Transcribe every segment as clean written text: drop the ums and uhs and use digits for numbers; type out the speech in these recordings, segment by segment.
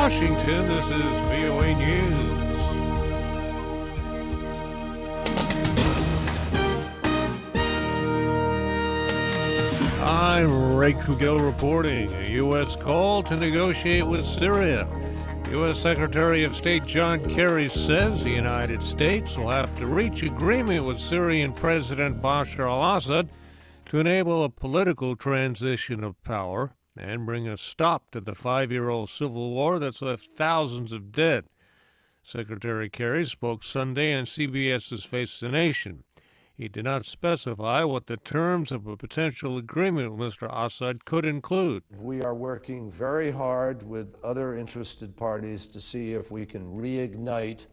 Washington, this is VOA News. I'm Ray Kouguell reporting. A U.S. call to negotiate with Syria. U.S. Secretary of State John Kerry says the United States will have to reach agreement with Syrian President Bashar al-Assad to enable a political transition of power and bring a stop to the 5-year-old civil war that's left thousands of dead. Secretary Kerry spoke Sunday on CBS's Face the Nation. He did not specify what the terms of a potential agreement with Mr. Assad could include. We are working very hard with other interested parties to see if we can reignite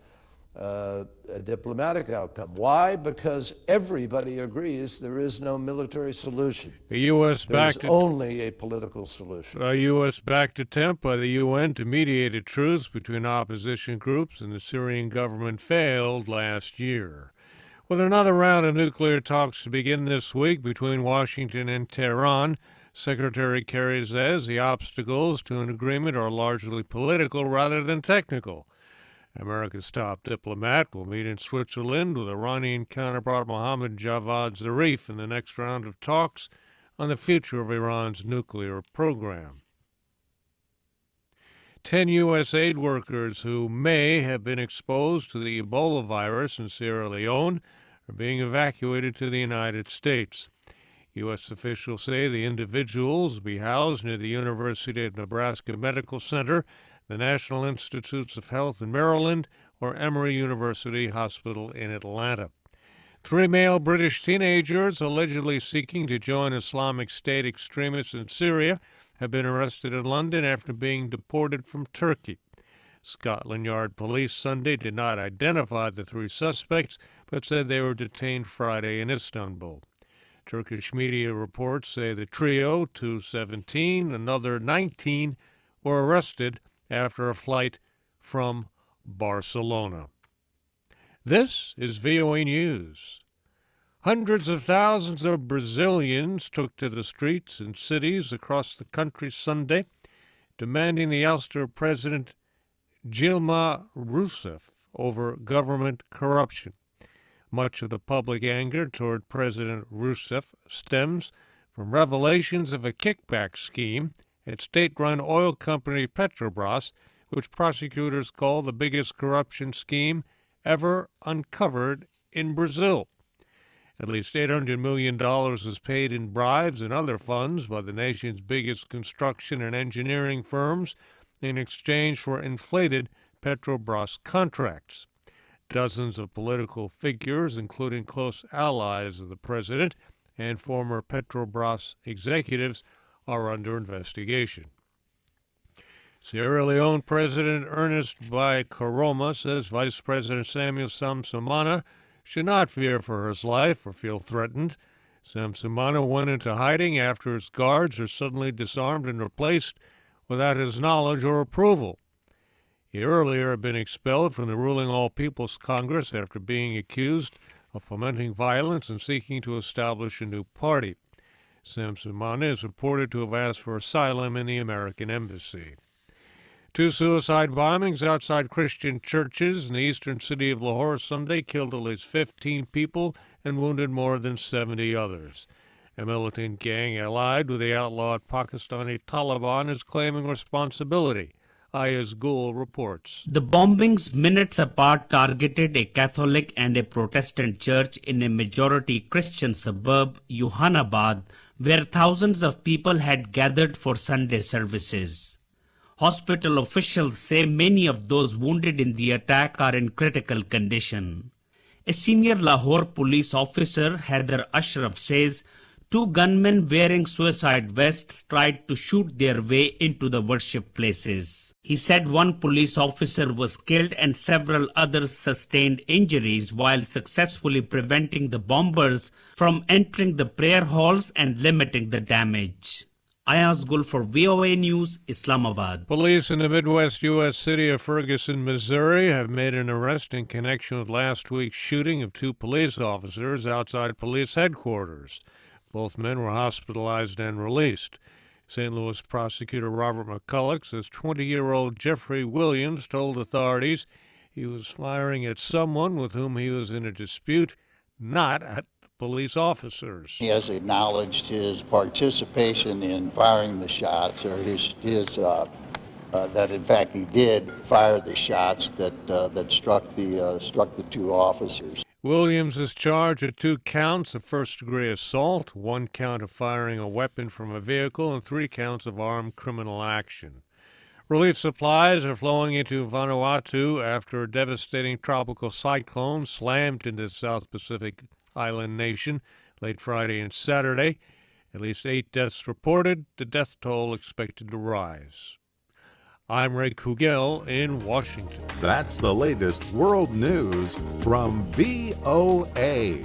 a diplomatic outcome. Why? Because everybody agrees there is no military solution. There's only a political solution. A U.S.-backed attempt by the UN to mediate a truce between opposition groups and the Syrian government failed last year. With another round of nuclear talks to begin this week between Washington and Tehran, Secretary Kerry says the obstacles to an agreement are largely political rather than technical. America's top diplomat will meet in Switzerland with Iranian counterpart Mohammad Javad Zarif in the next round of talks on the future of Iran's nuclear program. 10 U.S. aid workers who may have been exposed to the Ebola virus in Sierra Leone are being evacuated to the United States. U.S. officials say the individuals will be housed near the University of Nebraska Medical Center, the National Institutes of Health in Maryland, or Emory University Hospital in Atlanta. 3 male British teenagers allegedly seeking to join Islamic State extremists in Syria have been arrested in London after being deported from Turkey. Scotland Yard police Sunday did not identify the 3 suspects, but said they were detained Friday in Istanbul. Turkish media reports say the trio, 217, another 19, were arrested after a flight from Barcelona. This is VOA News. Hundreds of thousands of Brazilians took to the streets in cities across the country Sunday, demanding the ouster of President Dilma Rousseff over government corruption. Much of the public anger toward President Rousseff stems from revelations of a kickback scheme at state-run oil company Petrobras, which prosecutors call the biggest corruption scheme ever uncovered in Brazil. At least $800 million was paid in bribes and other funds by the nation's biggest construction and engineering firms in exchange for inflated Petrobras contracts. Dozens of political figures, including close allies of the president and former Petrobras executives, are under investigation. Sierra Leone President Ernest Bai Koroma says Vice President Samuel Samsumana should not fear for his life or feel threatened. Samsumana went into hiding after his guards were suddenly disarmed and replaced without his knowledge or approval. He earlier had been expelled from the ruling All People's Congress after being accused of fomenting violence and seeking to establish a new party. Samsumana is reported to have asked for asylum in the American embassy. 2 suicide bombings outside Christian churches in the eastern city of Lahore Sunday killed at least 15 people and wounded more than 70 others. A militant gang allied with the outlawed Pakistani Taliban is claiming responsibility. Ayaz Gul reports. The bombings minutes apart targeted a Catholic and a Protestant church in a majority Christian suburb, Yohanabad, where thousands of people had gathered for Sunday services. Hospital officials say many of those wounded in the attack are in critical condition. A senior Lahore police officer, Haider Ashraf, says 2 gunmen wearing suicide vests tried to shoot their way into the worship places. He said 1 police officer was killed and several others sustained injuries while successfully preventing the bombers from entering the prayer halls and limiting the damage. Ayaz Gul for VOA News, Islamabad. Police in the Midwest U.S. city of Ferguson, Missouri, have made an arrest in connection with last week's shooting of 2 police officers outside police headquarters. Both men were hospitalized and released. St. Louis prosecutor Robert McCulloch says 20-year-old Jeffrey Williams told authorities he was firing at someone with whom he was in a dispute, not at police officers. He has acknowledged his participation in firing the shots, or that in fact he did fire the shots that struck the two officers. Williams is charged with 2 counts of first-degree assault, 1 count of firing a weapon from a vehicle, and 3 counts of armed criminal action. Relief supplies are flowing into Vanuatu after a devastating tropical cyclone slammed into the South Pacific island nation late Friday and Saturday. At least 8 deaths reported, the death toll expected to rise. I'm Ray Kouguell in Washington. That's the latest world news from VOA.